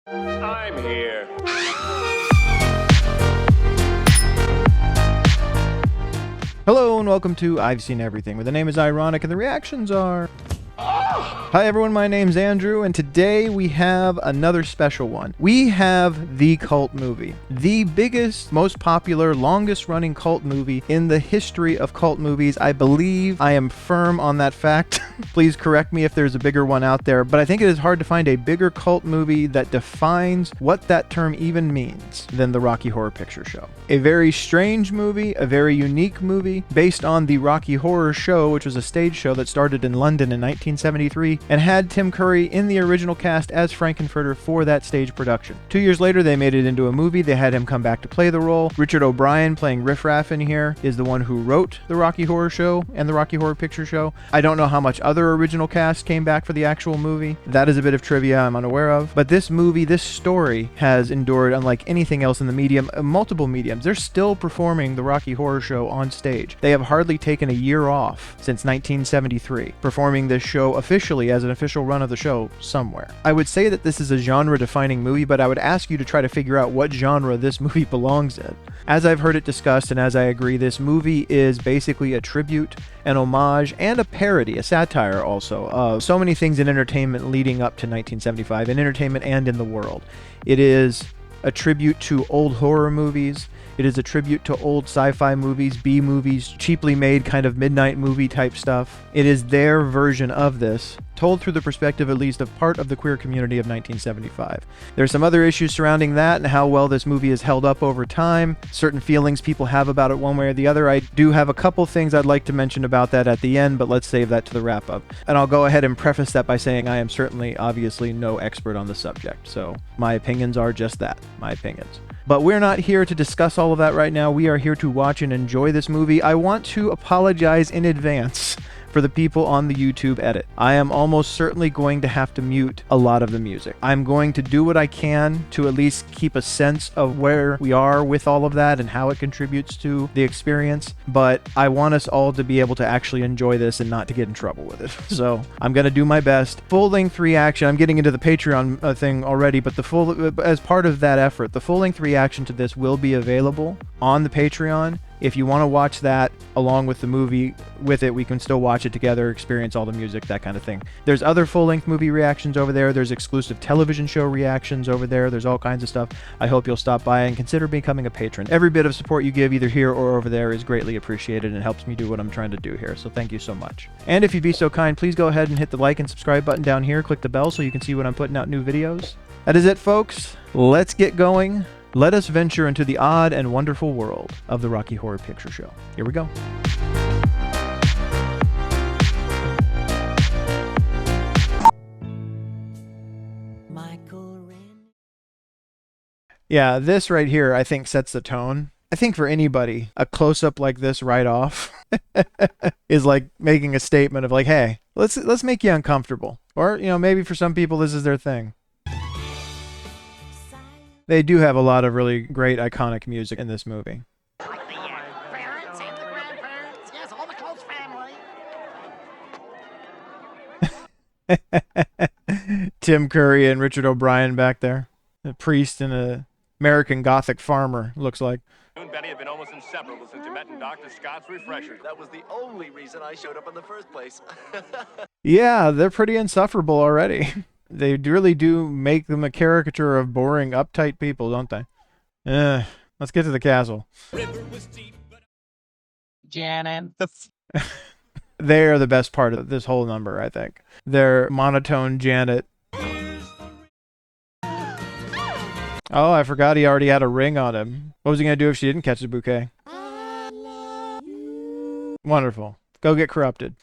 I'm here. Hello and welcome to I've Seen Everything, where the name is ironic and the reactions are... Hi everyone, my name's Andrew, and today we have another special one. We have the cult movie. The biggest, most popular, longest running cult movie in the history of cult movies. I believe I am firm on that fact. Please correct me if there's a bigger one out there, but I think it is hard to find a bigger cult movie that defines what that term even means than the Rocky Horror Picture Show. A very strange movie, a very unique movie, based on the Rocky Horror Show, which was a stage show that started in London in 1973, and had Tim Curry in the original cast as Frank-N-Furter for that stage production. 2 years later, they made it into a movie. They had him come back to play the role. Richard O'Brien, playing Riff Raff in here, is the one who wrote the Rocky Horror Show and the Rocky Horror Picture Show. I don't know how much other original cast came back for the actual movie. That is a bit of trivia I'm unaware of. But this movie, this story, has endured, unlike anything else in the medium, multiple mediums. They're still performing the Rocky Horror Show on stage. They have hardly taken a year off since 1973, performing this show officially as an official run of the show somewhere. I would say that this is a genre-defining movie, but I would ask you to try to figure out what genre this movie belongs in. As I've heard it discussed, and as I agree, this movie is basically a tribute, an homage, and a parody, a satire also, of so many things in entertainment leading up to 1975, in entertainment and in the world. It is a tribute to old horror movies. It is a tribute to old sci-fi movies, B-movies, cheaply made kind of midnight movie type stuff. It is their version of this, told through the perspective at least of part of the queer community of 1975. There's some other issues surrounding that and how well this movie is held up over time, certain feelings people have about it one way or the other. I do have a couple things I'd like to mention about that at the end, but let's save that to the wrap-up. And I'll go ahead and preface that by saying I am certainly, obviously, no expert on the subject, so my opinions are just that, my opinions. But we're not here to discuss all of that right now. We are here to watch and enjoy this movie. I want to apologize in advance for the people on the YouTube edit. I am almost certainly going to have to mute a lot of the music. I'm going to do what I can to at least keep a sense of where we are with all of that and how it contributes to the experience, but I want us all to be able to actually enjoy this and not to get in trouble with it. So I'm going to do my best. Full-length reaction, I'm getting into the Patreon thing already, but as part of that effort, the full-length reaction to this will be available on the Patreon. If you want to watch that along with the movie, with it, we can still watch it together, experience all the music, that kind of thing. There's other full-length movie reactions over there. There's exclusive television show reactions over there. There's all kinds of stuff. I hope you'll stop by and consider becoming a patron. Every bit of support you give, either here or over there, is greatly appreciated and helps me do what I'm trying to do here. So thank you so much. And if you'd be so kind, please go ahead and hit the like and subscribe button down here. Click the bell so you can see when I'm putting out new videos. That is it, folks. Let's get going. Let us venture into the odd and wonderful world of the Rocky Horror Picture Show. Here we go. Yeah, this right here, I think, sets the tone. I think for anybody, a close-up like this right off is like making a statement of like, hey, let's make you uncomfortable. Or, you know, maybe for some people this is their thing. They do have a lot of really great, iconic music in this movie. The parents and the grandparents, yes, all the close family. Tim Curry and Richard O'Brien back there. A priest and an American Gothic farmer, looks like. You and Betty have been almost inseparable since you met in Dr. Scott's Refresher. That was the only reason I showed up in the first place. Yeah, they're pretty insufferable already. They really do make them a caricature of boring, uptight people, don't they? Let's get to the castle. Janet. They are the best part of this whole number, I think. Their monotone Janet. Oh, I forgot he already had a ring on him. What was he going to do if she didn't catch the bouquet? Wonderful. Go get corrupted.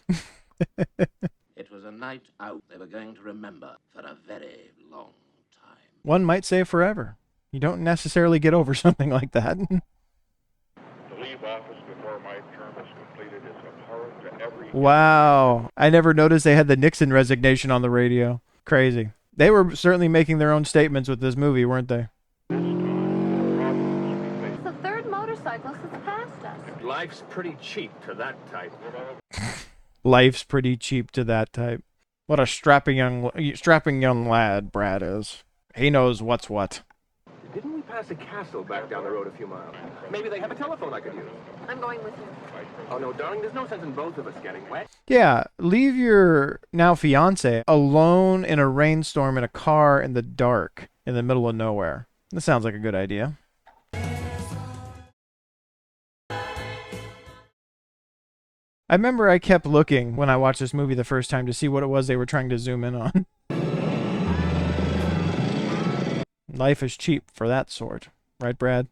It was a night out they were going to remember for a very long time. One might say forever. You don't necessarily get over something like that. To leave office before my term is completed is abhorrent to every... Wow. I never noticed they had the Nixon resignation on the radio. Crazy. They were certainly making their own statements with this movie, weren't they? It's the third motorcyclist that's passed us. Life's pretty cheap to that type. Life's pretty cheap to that type. What a strapping young lad Brad is. He knows what's what. Didn't we pass a castle back down the road a few miles? Maybe they have a telephone I could use. I'm going with you. Oh, no, darling, there's no sense in both of us getting wet. Yeah, leave your now fiance alone in a rainstorm in a car in the dark in the middle of nowhere. That sounds like a good idea. I remember I kept looking when I watched this movie the first time to see what it was they were trying to zoom in on. Life is cheap for that sort. Right, Brad?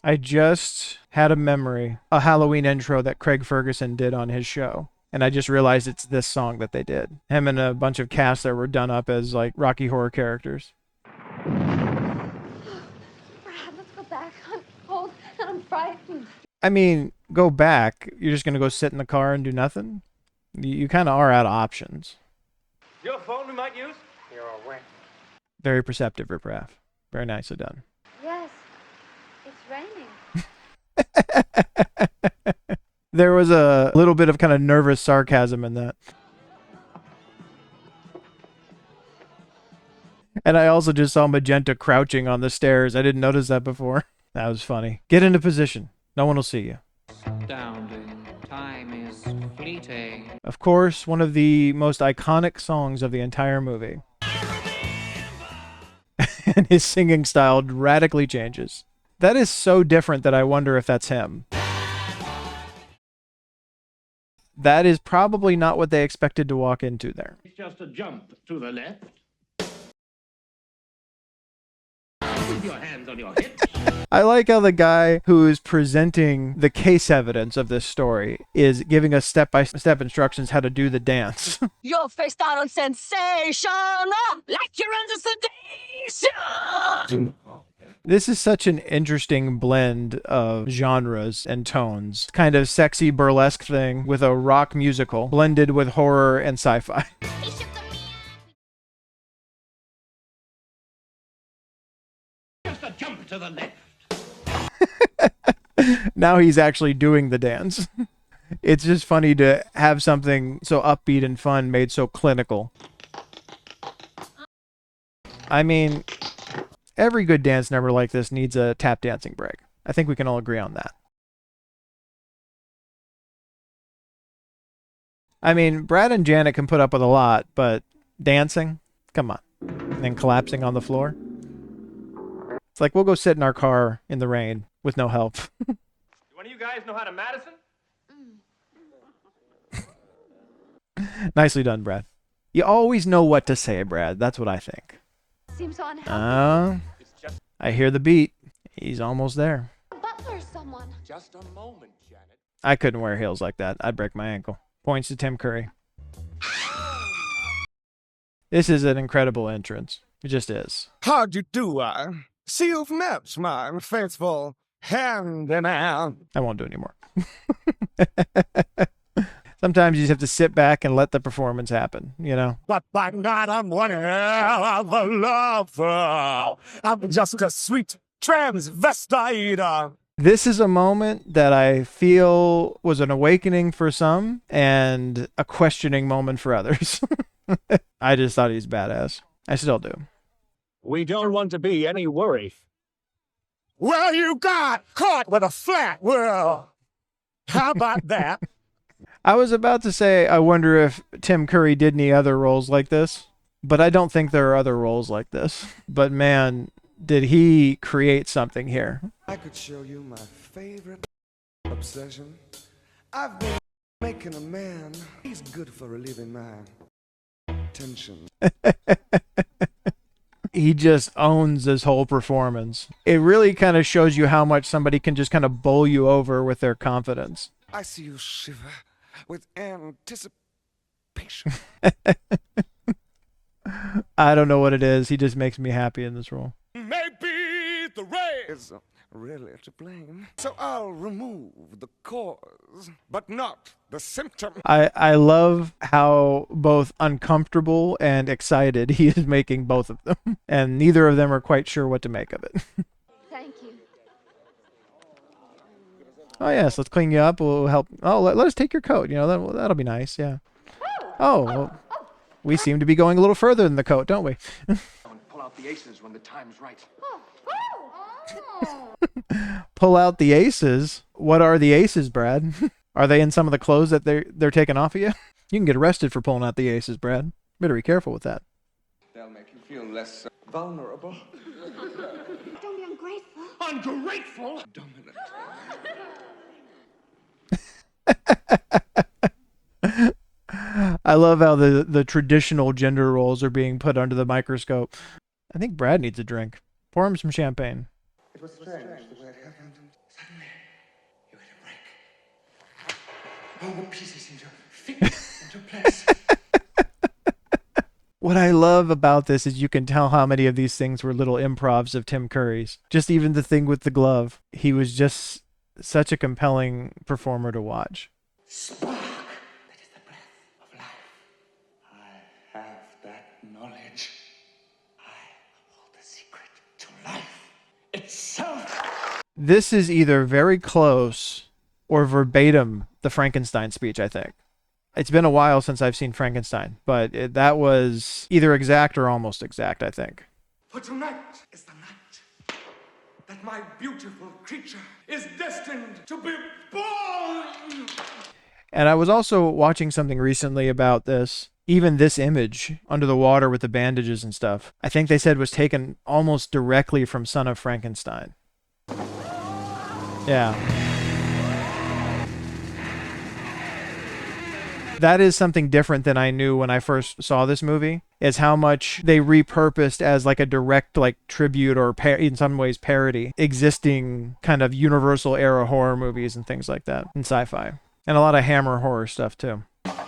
I just had a memory, a Halloween intro that Craig Ferguson did on his show. And I just realized it's this song that they did. Him and a bunch of casts that were done up as like Rocky Horror characters. Brad, let's go back. I'm cold and I'm frightened. I mean, go back. You're just going to go sit in the car and do nothing? You kind of are out of options. Your phone we might use? You're all wet. Very perceptive, Ripraff. Very nicely done. Yes, it's raining. There was a little bit of kind of nervous sarcasm in that. And I also just saw Magenta crouching on the stairs. I didn't notice that before. That was funny. Get into position. No one will see you. Astounding. Time is fleeting. Of course, one of the most iconic songs of the entire movie. And his singing style radically changes. That is so different that I wonder if that's him. That is probably not what they expected to walk into there. It's just a jump to the left. With your hands on your hips. I like how the guy who is presenting the case evidence of this story is giving us step-by-step instructions how to do the dance. Your face out on sensation, like you're under sedation. This is such an interesting blend of genres and tones. Kind of sexy burlesque thing with a rock musical blended with horror and sci-fi. Just a jump to the left. Now he's actually doing the dance. It's just funny to have something so upbeat and fun made so clinical. I mean, every good dance number like this needs a tap dancing break. I think we can all agree on that. I mean, Brad and Janet can put up with a lot, but dancing? Come on. And then collapsing on the floor? It's like we'll go sit in our car in the rain with no help. Do one of you guys know how to Madison? Nicely done, Brad. You always know what to say, Brad. That's what I think. Seems so unhealthy. I hear the beat. He's almost there. Butler, someone. Just a moment, Janet. I couldn't wear heels like that. I'd break my ankle. Points to Tim Curry. This is an incredible entrance. It just is. How'd you do, See you've met my faithful hand-in-hand. I won't do it anymore. Sometimes you just have to sit back and let the performance happen, you know? But by God, I'm one hell of a lover. I'm just a sweet transvestite. This is a moment that I feel was an awakening for some and a questioning moment for others. I just thought he's badass. I still do. We don't want to be any worry. Well, you got caught with a flat world. How about that? I was about to say, I wonder if Tim Curry did any other roles like this, but I don't think there are other roles like this. But man, did he create something here. I could show you my favorite obsession. I've been making a man. He's good for relieving my tension. He just owns this whole performance. It really kind of shows you how much somebody can just kind of bowl you over with their confidence. I see you shiver with anticipation. I don't know what it is. He just makes me happy in this role. Maybe the rain Is really to blame. So I'll remove the cause, but not the symptom. I love how both uncomfortable and excited he is making both of them. And neither of them are quite sure what to make of it. Thank you. Oh, yes, let's clean you up. We'll help. Oh, let us take your coat. You know, that'll be nice, yeah. Oh, well, we seem to be going a little further than the coat, don't we? Pull out the aces when the time's right. Pull out the aces? What are the aces, Brad? Are they in some of the clothes that they're taking off of you? You can get arrested for pulling out the aces, Brad. Better be careful with that. They'll make you feel less vulnerable. Don't be ungrateful. Ungrateful? Dominant. I love how the traditional gender roles are being put under the microscope. I think Brad needs a drink. Pour him some champagne. It was strange the way it happened. Suddenly, you hit a break. All the pieces seemed to fit into place. What I love about this is you can tell how many of these things were little improvs of Tim Curry's. Just even the thing with the glove. He was just such a compelling performer to watch. Spark! That is the breath of life. I have that knowledge. I hold the secret to life itself. This is either very close or verbatim the Frankenstein speech, I think. It's been a while since I've seen Frankenstein, but that was either exact or almost exact, I think. For tonight is the night that my beautiful creature is destined to be born. And I was also watching something recently about this. Even this image under the water with the bandages and stuff, I think they said was taken almost directly from Son of Frankenstein. Yeah. That is something different than I knew when I first saw this movie, is how much they repurposed as like a direct like tribute or in some ways parody existing kind of Universal era horror movies and things like that in sci-fi. And a lot of Hammer horror stuff too. It's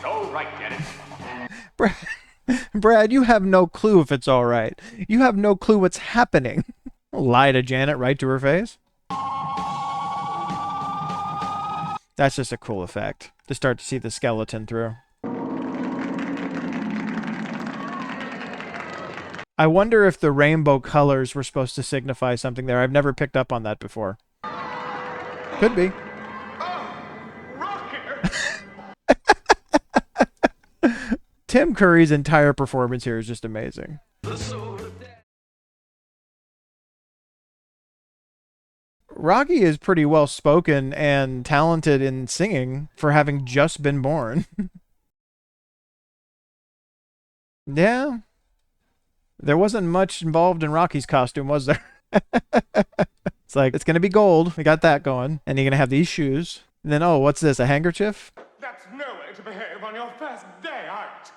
all right, get it? Brad, you have no clue if it's all right. You have no clue what's happening. Lie to Janet right to her face. That's just a cool effect to start to see the skeleton through. I wonder if the rainbow colors were supposed to signify something there. I've never picked up on that before. Could be. Tim Curry's entire performance here is just amazing. Rocky is pretty well spoken and talented in singing for having just been born. Yeah. There wasn't much involved in Rocky's costume, was there? It's like, it's going to be gold. We got that going. And you're going to have these shoes. And then, oh, what's this? A handkerchief? That's no way to behave on your first day out.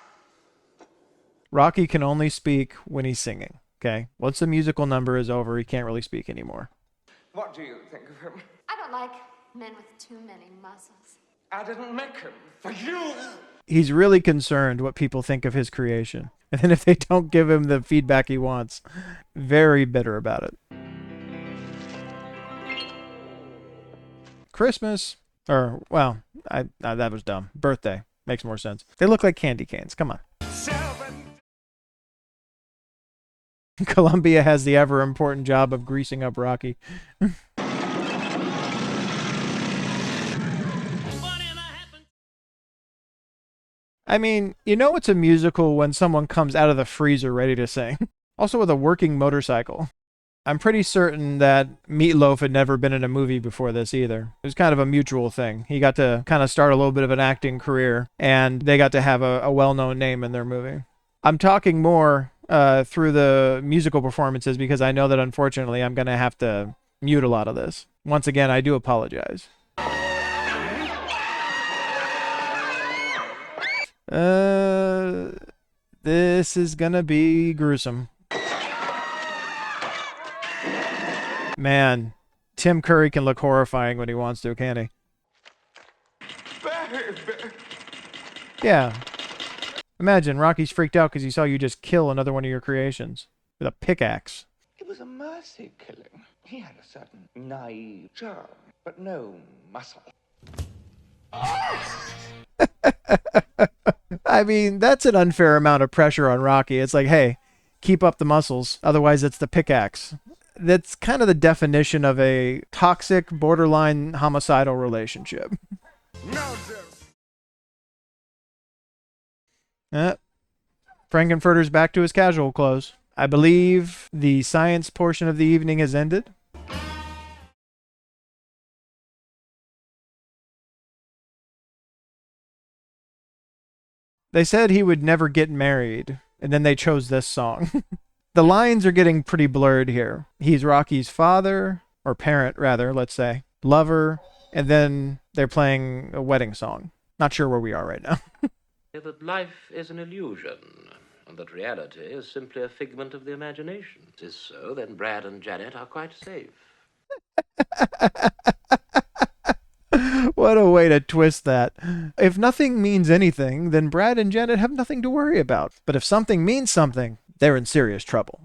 Rocky can only speak when he's singing. Okay? Once the musical number is over, he can't really speak anymore. What do you think of him? I don't like men with too many muscles. I didn't make him for you. He's really concerned what people think of his creation. And then if they don't give him the feedback he wants, very bitter about it. Christmas. Or, well, that was dumb. Birthday. Makes more sense. They look like candy canes. Come on. Columbia has the ever important job of greasing up Rocky. I mean, you know it's a musical when someone comes out of the freezer ready to sing. Also with a working motorcycle. I'm pretty certain that Meatloaf had never been in a movie before this either. It was kind of a mutual thing. He got to kind of start a little bit of an acting career, and they got to have a well-known name in their movie. I'm talking more through the musical performances because I know that unfortunately I'm going to have to mute a lot of this. Once again, I do apologize. This is going to be gruesome. Man, Tim Curry can look horrifying when he wants to, can't he? Yeah. Imagine Rocky's freaked out because he saw you just kill another one of your creations with a pickaxe. It was a mercy killing. He had a certain naive charm, but no muscle. I mean, that's an unfair amount of pressure on Rocky. It's like, hey, keep up the muscles. Otherwise, it's the pickaxe. That's kind of the definition of a toxic, borderline homicidal relationship. Frank-N-Furter's back to his casual clothes. I believe the science portion of the evening has ended. They said he would never get married, and then they chose this song. The lines are getting pretty blurred here. He's Rocky's father, or parent rather, let's say, lover, and then they're playing a wedding song. Not sure where we are right now. That life is an illusion, and that reality is simply a figment of the imagination. If it is so, then Brad and Janet are quite safe. What a way to twist that. If nothing means anything, then Brad and Janet have nothing to worry about. But if something means something, they're in serious trouble.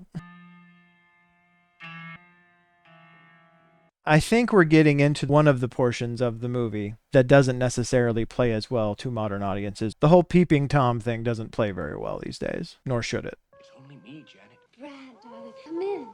I think we're getting into one of the portions of the movie that doesn't necessarily play as well to modern audiences. The whole peeping Tom thing doesn't play very well these days, nor should it. It's only me, Janet. Brad, darling, come in.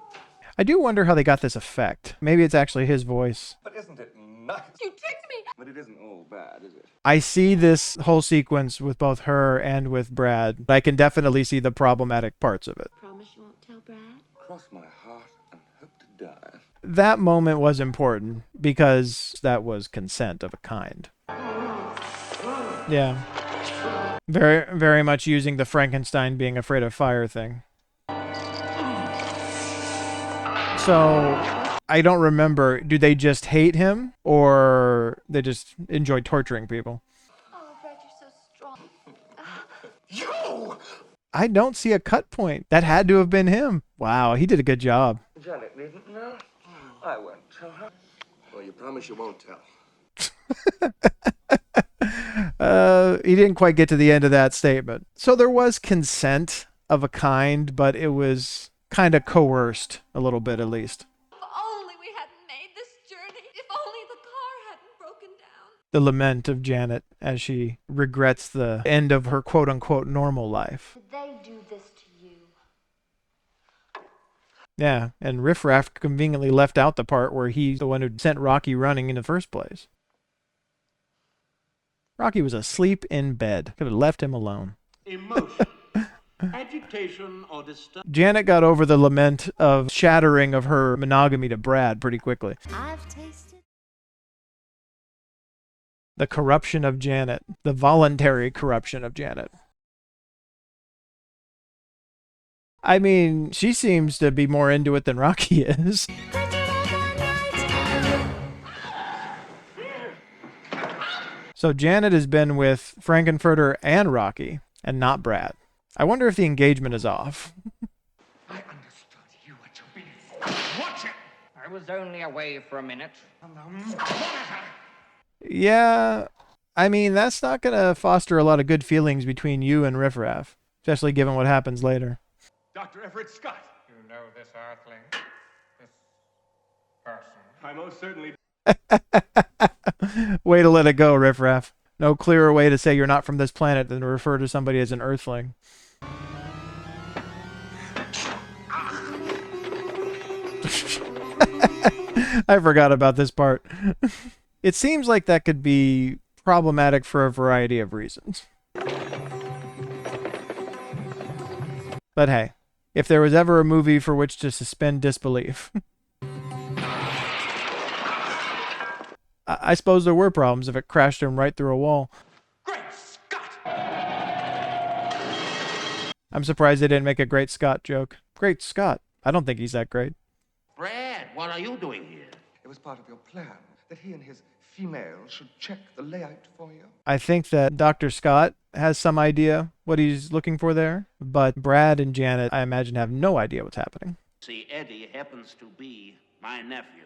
I do wonder how they got this effect. Maybe it's actually his voice. But isn't it nice? You tricked me. But it isn't all bad, is it? I see this whole sequence with both her and with Brad. I can definitely see the problematic parts of it. Promise you won't tell Brad? Cross my heart and hope to die. That moment was important because that was consent of a kind. Yeah. Very, very much using the Frankenstein being afraid of fire thing. So, I don't remember, do they just hate him or they just enjoy torturing people? Oh, Brad, you're so strong. You! I don't see a cut point. That had to have been him. Wow, he did a good job. Janet needn't know. I won't tell her. Well, you promise you won't tell. He didn't quite get to the end of that statement. So there was consent of a kind, but it was kind of coerced a little bit at least. If only we hadn't made this journey. If only the car hadn't broken down. The lament of Janet as she regrets the end of her quote-unquote normal life. Did they do this to you? Yeah, and Riff Raff conveniently left out the part where he's the one who sent Rocky running in the first place. Rocky was asleep in bed. Could have left him alone. Emotion, agitation, or disturbance. Janet got over the lament of shattering of her monogamy to Brad pretty quickly. I've tasted. The corruption of Janet. The voluntary corruption of Janet. I mean, she seems to be more into it than Rocky is. So Janet has been with Frank-N-Furter and Rocky, and not Brad. I wonder if the engagement is off. I understood you were to be for. Watch it! I was only away for a minute. Yeah, I mean, that's not going to foster a lot of good feelings between you and Riff Raff, especially given what happens later. Dr. Everett Scott. You know this earthling? This person? I most certainly... Way to let it go, Riff Raff. No clearer way to say you're not from this planet than to refer to somebody as an earthling. I forgot about this part. It seems like that could be problematic for a variety of reasons. But hey, if there was ever a movie for which to suspend disbelief... I suppose there were problems if it crashed him right through a wall. Great Scott! I'm surprised they didn't make a Great Scott joke. Great Scott. I don't think he's that great. Brad, what are you doing here? It was part of your plan that he and his female should check the layout for you. I think that Dr. Scott has some idea what he's looking for there, but Brad and Janet, I imagine, have no idea what's happening. See, Eddie happens to be my nephew.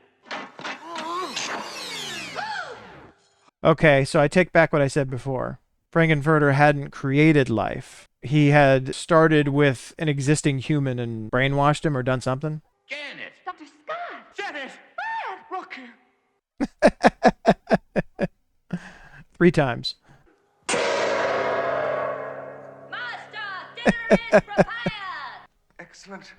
Okay, so I take back what I said before. Frank-N-Furter hadn't created life. He had started with an existing human and brainwashed him or done something. Janet! Dr. Scott! Janet! Brad! Rocky! 3 times. Master, dinner is prepared! Excellent.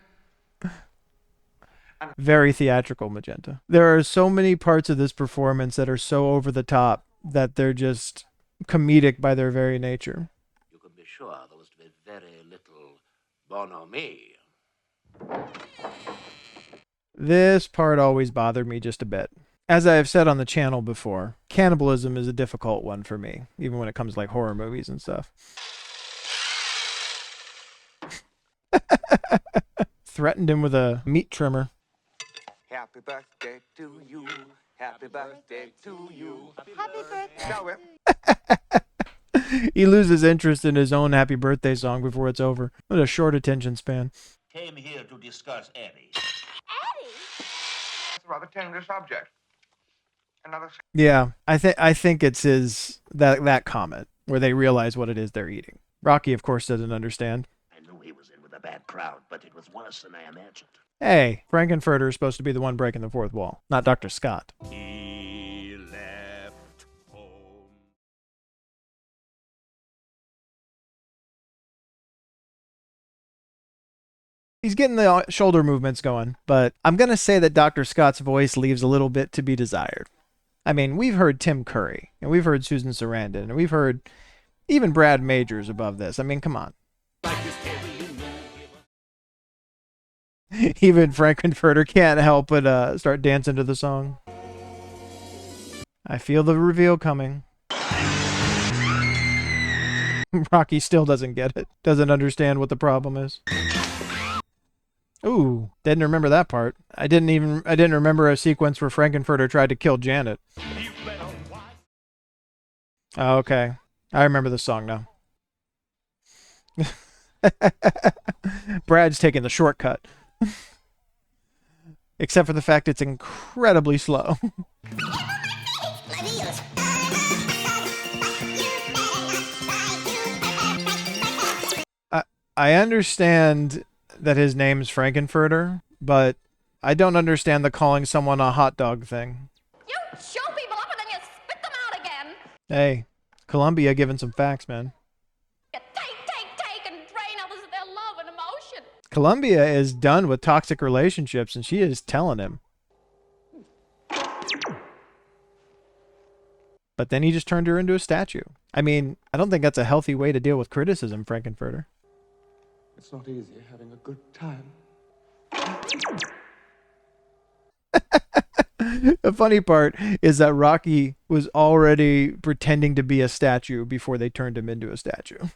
Very theatrical, Magenta. There are so many parts of this performance that are so over the top that they're just comedic by their very nature. You can be sure there was to be very little bonhomie. This part always bothered me just a bit. As I have said on the channel before, cannibalism is a difficult one for me, even when it comes to like horror movies and stuff. Threatened him with a meat trimmer. Happy birthday to you. Happy birthday to you. Happy birthday. Show him. He loses interest in his own happy birthday song before it's over. What a short attention span. Came here to discuss Eddie. Eddie? It's a rather tender subject. Another. Yeah, I think it's his that comment where they realize what it is they're eating. Rocky, of course, doesn't understand. I knew he was in with a bad crowd, but it was worse than I imagined. Hey, Frank-N-Furter is supposed to be the one breaking the fourth wall, not Dr. Scott. He left home. He's getting the shoulder movements going, but I'm going to say that Dr. Scott's voice leaves a little bit to be desired. I mean, we've heard Tim Curry, and we've heard Susan Sarandon, and we've heard even Brad Majors above this. I mean, come on. Even Frank-N-Furter can't help but start dancing to the song. I feel the reveal coming. Rocky still doesn't get it. Doesn't understand what the problem is. Ooh, didn't remember that part. I didn't remember a sequence where Frank-N-Furter tried to kill Janet. Oh, okay. I remember the song now. Brad's taking the shortcut. Except for the fact it's incredibly slow. I understand that his name's Frank-N-Furter, but I don't understand the calling someone a hot dog thing. You show people up and then you spit them out again. Hey, Columbia giving some facts, man. You take, and drain others of their love and emotion. Columbia is done with toxic relationships, and she is telling him. But then he just turned her into a statue. I mean, I don't think that's a healthy way to deal with criticism, Frank-N-Furter. It's not easy having a good time. The funny part is that Rocky was already pretending to be a statue before they turned him into a statue. I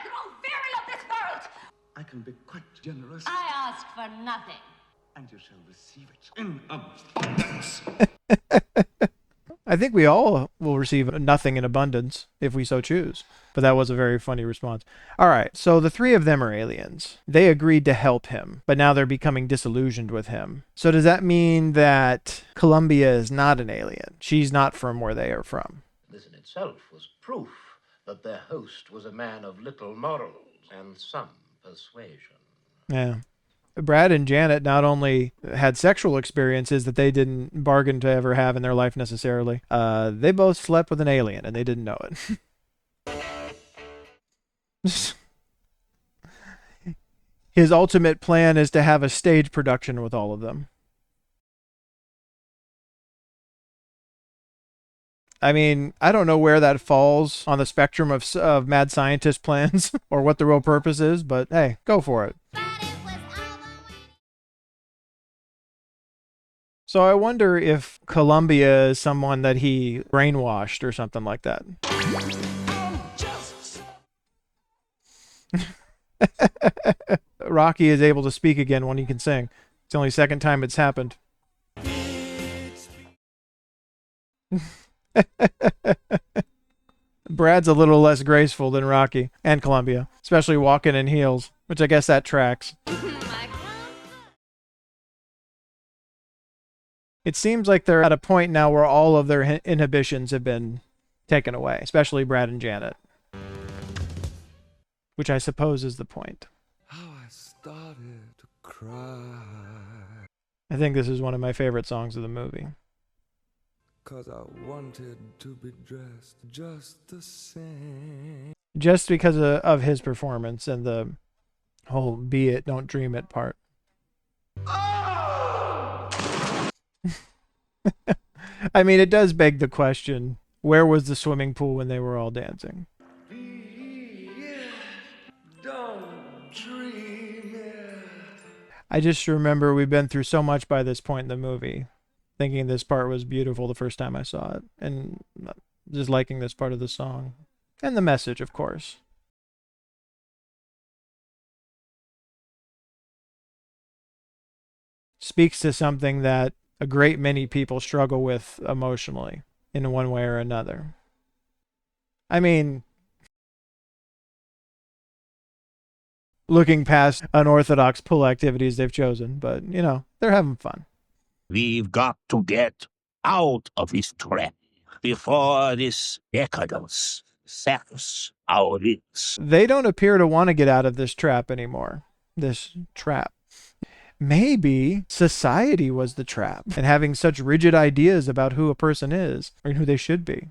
grow very of this world. I can be quite generous. I ask for nothing. And you shall receive it in abundance. I think we all will receive nothing in abundance if we so choose. But that was a very funny response. All right, so the three of them are aliens. They agreed to help him, but now they're becoming disillusioned with him. So does that mean that Columbia is not an alien? She's not from where they are from. This in itself was proof that their host was a man of little morals and some persuasion. Yeah. Brad and Janet not only had sexual experiences that they didn't bargain to ever have in their life necessarily, they both slept with an alien and they didn't know it. His ultimate plan is to have a stage production with all of them. I mean, I don't know where that falls on the spectrum of mad scientist plans or what the real purpose is, but hey, go for it. So I wonder if Columbia is someone that he brainwashed or something like that. Rocky is able to speak again when he can sing. It's the only second time it's happened. Brad's a little less graceful than Rocky and Columbia, especially walking in heels, which I guess that tracks. It seems like they're at a point now where all of their inhibitions have been taken away, especially Brad and Janet. Which I suppose is the point. How I started to cry. I think this is one of my favorite songs of the movie. 'Cause I wanted to be dressed just the same. Just because of his performance and the whole be it, don't dream it part. Oh! I mean, it does beg the question, where was the swimming pool when they were all dancing? I just remember we've been through so much by this point in the movie, thinking this part was beautiful the first time I saw it, and just liking this part of the song. And the message, of course. Speaks to something that a great many people struggle with emotionally in one way or another. I mean, looking past unorthodox pool activities they've chosen, but, you know, they're having fun. We've got to get out of this trap before this decadence saps our lips. They don't appear to want to get out of this trap anymore. This trap. Maybe society was the trap, and having such rigid ideas about who a person is, or who they should be.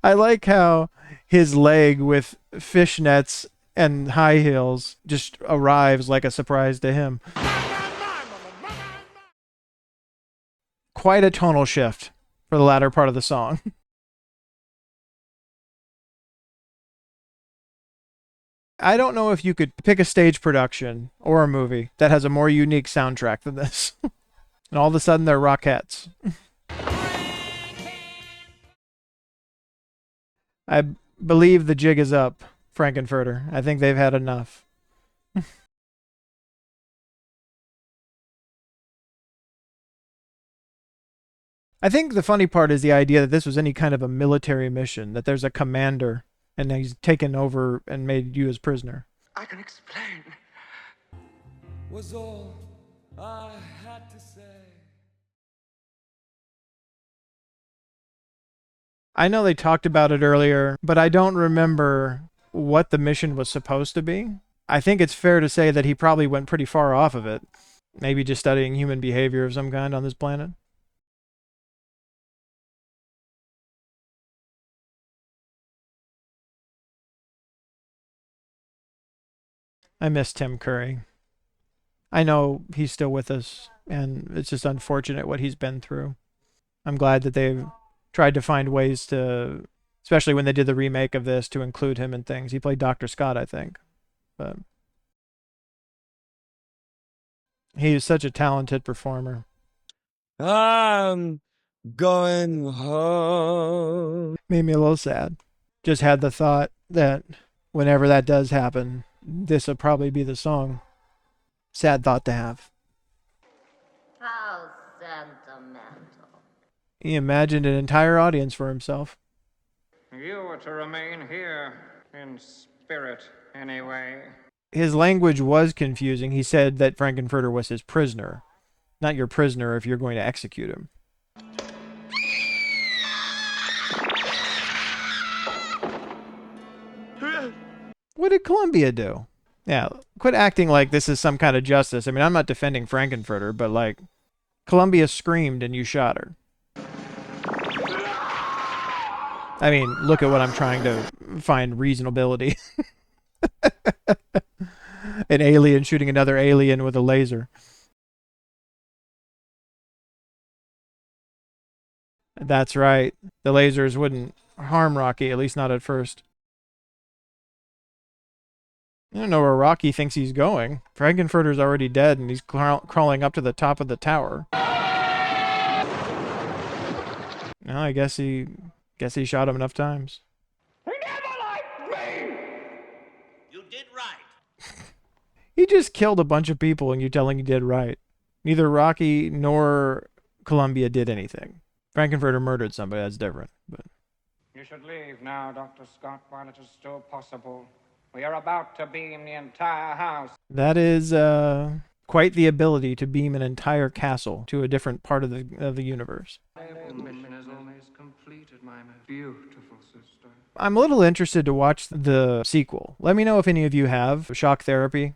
I like how his leg with fishnets and high heels just arrives like a surprise to him. Quite a tonal shift for the latter part of the song. I don't know if you could pick a stage production or a movie that has a more unique soundtrack than this. And all of a sudden they're Rockettes. I believe the jig is up, Frank-N-Furter. I think they've had enough. I think the funny part is the idea that this was any kind of a military mission, that there's a commander and he's taken over and made you his prisoner. I can explain. Was all I had to say. I know they talked about it earlier, but I don't remember what the mission was supposed to be. I think it's fair to say that he probably went pretty far off of it. Maybe just studying human behavior of some kind on this planet. I miss Tim Curry. I know he's still with us, and it's just unfortunate what he's been through. I'm glad that they've tried to find ways to, especially when they did the remake of this, to include him in things. He played Dr. Scott, I think. But he is such a talented performer. I'm going home. Made me a little sad. Just had the thought that whenever that does happen, this will probably be the song. Sad thought to have. How sentimental. He imagined an entire audience for himself. You are to remain here, in spirit, anyway. His language was confusing. He said that Frank-N-Furter was his prisoner. Not your prisoner if you're going to execute him. What did Columbia do? Yeah, quit acting like this is some kind of justice. I mean, I'm not defending Frank-N-Furter, but like, Columbia screamed and you shot her. I mean, look at what I'm trying to find reasonability. An alien shooting another alien with a laser. That's right. The lasers wouldn't harm Rocky, at least not at first. I don't know where Rocky thinks he's going. Frank-N-Furter's already dead, and he's crawling up to the top of the tower. No, I guess he shot him enough times. He never liked me. You did right. He just killed a bunch of people, and you're telling he did right. Neither Rocky nor Columbia did anything. Frank-N-Furter murdered somebody. That's different. But You should leave now, Dr. Scott, while it is still possible. We are about to beam the entire house. that is quite the ability to beam an entire castle to a different part of the universe. The mission is almost completed, my most beautiful sister. I'm a little interested to watch the sequel. Let me know if any of you have Shock Therapy.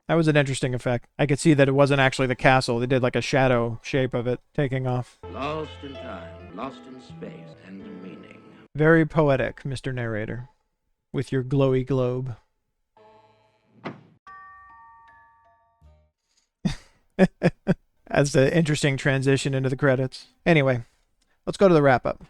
That was an interesting effect. I could see that it wasn't actually the castle. They did like a shadow shape of it taking off. Lost in time, lost in space, and meaning. Very poetic, Mr. Narrator. with your glowy globe. That's an interesting transition into the credits. Anyway, let's go to the wrap-up.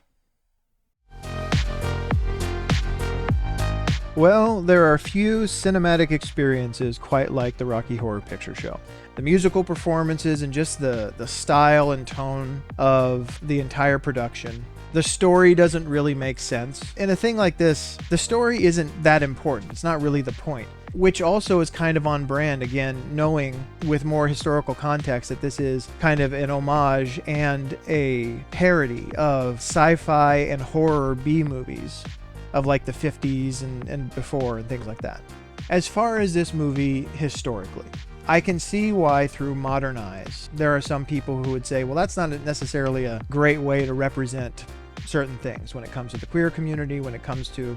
Well, there are few cinematic experiences quite like the Rocky Horror Picture Show. The musical performances and just the style and tone of the entire production. The story doesn't really make sense. In a thing like this, the story isn't that important. It's not really the point. Which also is kind of on brand, again, knowing with more historical context that this is kind of an homage and a parody of sci-fi and horror B-movies of like the 50s and before and things like that. As far as this movie historically, I can see why through modern eyes there are some people who would say, well, that's not necessarily a great way to represent certain things when it comes to the queer community, when it comes to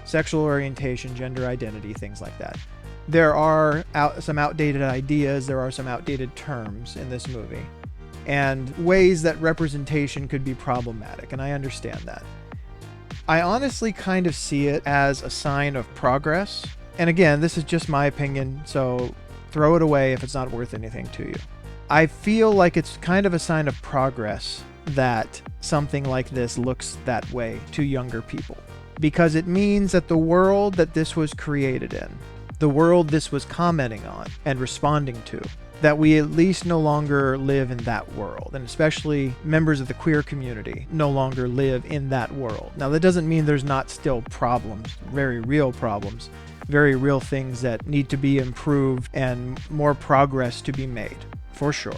sexual orientation, gender identity, things like that. There are some outdated ideas, there are some outdated terms in this movie, and ways that representation could be problematic, and I understand that. I honestly kind of see it as a sign of progress. And again, this is just my opinion, so throw it away if it's not worth anything to you. I feel like it's kind of a sign of progress that something like this looks that way to younger people. Because it means that the world that this was created in, the world this was commenting on and responding to, that we at least no longer live in that world, and especially members of the queer community no longer live in that world. Now, that doesn't mean there's not still problems, very real things that need to be improved and more progress to be made, for sure.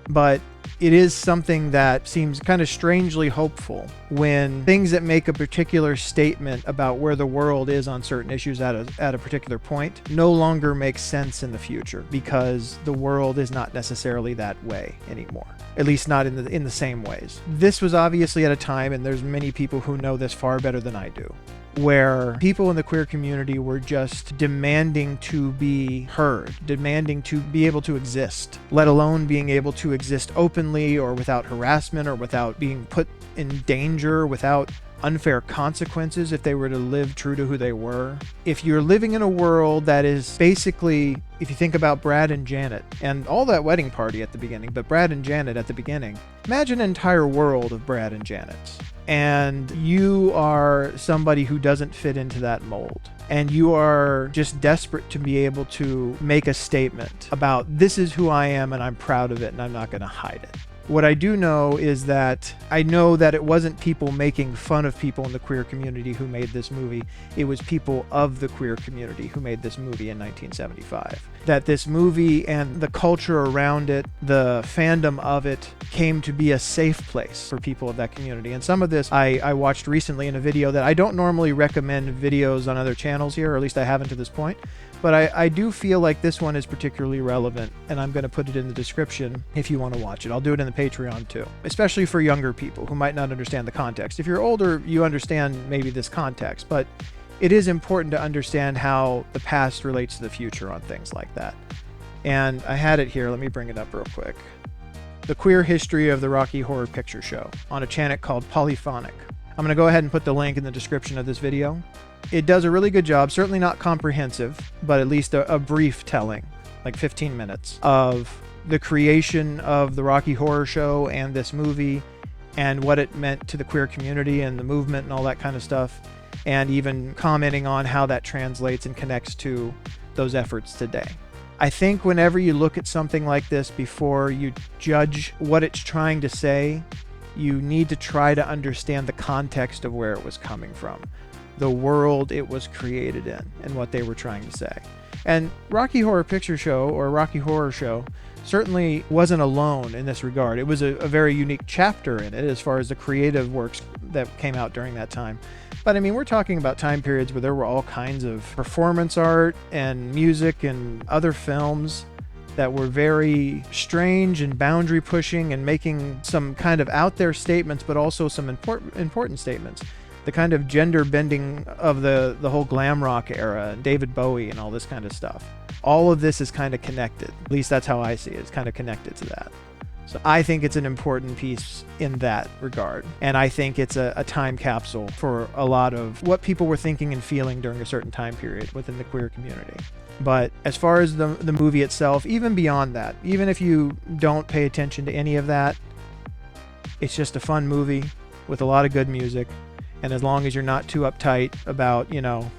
But it is something that seems kind of strangely hopeful when things that make a particular statement about where the world is on certain issues at a particular point no longer make sense in the future, because the world is not necessarily that way anymore, at least not in the same ways. This was obviously at a time, and there's many people who know this far better than I do, where people in the queer community were just demanding to be heard, demanding to be able to exist, let alone being able to exist openly or without harassment or without being put in danger, without unfair consequences if they were to live true to who they were. If you're living in a world that is basically, if you think about Brad and Janet and all that wedding party at the beginning, but Brad and Janet at the beginning, imagine an entire world of Brad and Janet's. And you are somebody who doesn't fit into that mold. And you are just desperate to be able to make a statement about, this is who I am and I'm proud of it and I'm not going to hide it. What I do know is that I know that it wasn't people making fun of people in the queer community who made this movie. It was people of the queer community who made this movie in 1975. That this movie and the culture around it, the fandom of it, came to be a safe place for people of that community. And some of this I watched recently in a video that I don't normally recommend videos on other channels here, or at least I haven't to this point. But I do feel like this one is particularly relevant, and I'm going to put it in the description if you want to watch it. I'll do it in the Patreon too, especially for younger people who might not understand the context. If you're older, you understand maybe this context, but it is important to understand how the past relates to the future on things like that. And I had it here. Let me bring it up real quick. The Queer History of the Rocky Horror Picture Show on a channel called Polyphonic. I'm going to go ahead and put the link in the description of this video. It does a really good job, certainly not comprehensive, but at least a brief telling, like 15 minutes, of the creation of the Rocky Horror Show and this movie and what it meant to the queer community and the movement and all that kind of stuff, and even commenting on how that translates and connects to those efforts today. I think whenever you look at something like this, before you judge what it's trying to say, you need to try to understand the context of where it was coming from, the world it was created in, and what they were trying to say. And Rocky Horror Picture Show, or Rocky Horror Show, certainly wasn't alone in this regard. It was a very unique chapter in it as far as the creative works that came out during that time. But I mean, we're talking about time periods where there were all kinds of performance art and music and other films that were very strange and boundary pushing and making some kind of out there statements, but also some important statements. The kind of gender bending of the whole glam rock era and David Bowie and all this kind of stuff. All of this is kind of connected. At least that's how I see it. It's kind of connected to that. So I think it's an important piece in that regard. And I think it's a time capsule for a lot of what people were thinking and feeling during a certain time period within the queer community. But as far as the movie itself, even beyond that, even if you don't pay attention to any of that, it's just a fun movie with a lot of good music. And as long as you're not too uptight about, you know,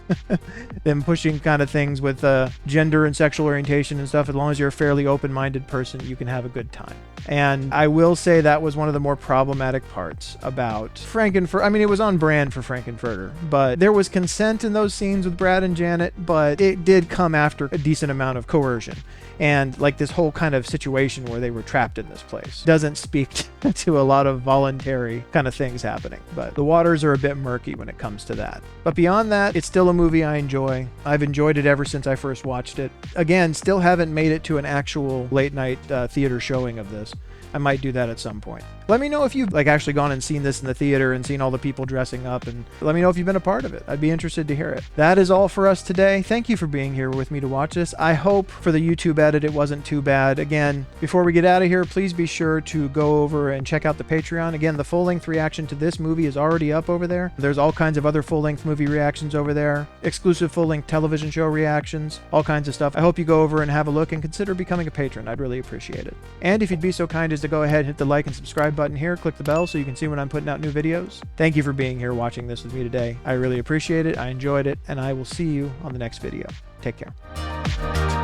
them pushing kind of things with gender and sexual orientation and stuff, as long as you're a fairly open-minded person, you can have a good time. And I will say that was one of the more problematic parts about Frank-N-Furter. I mean, it was on brand for Frank-N-Furter, but there was consent in those scenes with Brad and Janet, but it did come after a decent amount of coercion. And like this whole kind of situation where they were trapped in this place doesn't speak to a lot of voluntary kind of things happening. But the waters are a bit murky when it comes to that. But beyond that, it's still a movie I enjoy. I've enjoyed it ever since I first watched it. Again, still haven't made it to an actual late night theater showing of this. I might do that at some point. Let me know if you've actually gone and seen this in the theater and seen all the people dressing up, and let me know if you've been a part of it. I'd be interested to hear it. That is all for us today. Thank you for being here with me to watch this. I hope for the YouTube edit it wasn't too bad. Again, before we get out of here, please be sure to go over and check out the Patreon. Again, the full-length reaction to this movie is already up over there. There's all kinds of other full-length movie reactions over there, exclusive full-length television show reactions, all kinds of stuff. I hope you go over and have a look and consider becoming a patron. I'd really appreciate it. And if you'd be so kind as to go ahead and hit the like and subscribe button here, click the bell so you can see when I'm putting out new videos. Thank you for being here watching this with me today. I really appreciate it. I enjoyed it, and I will see you on the next video. Take care.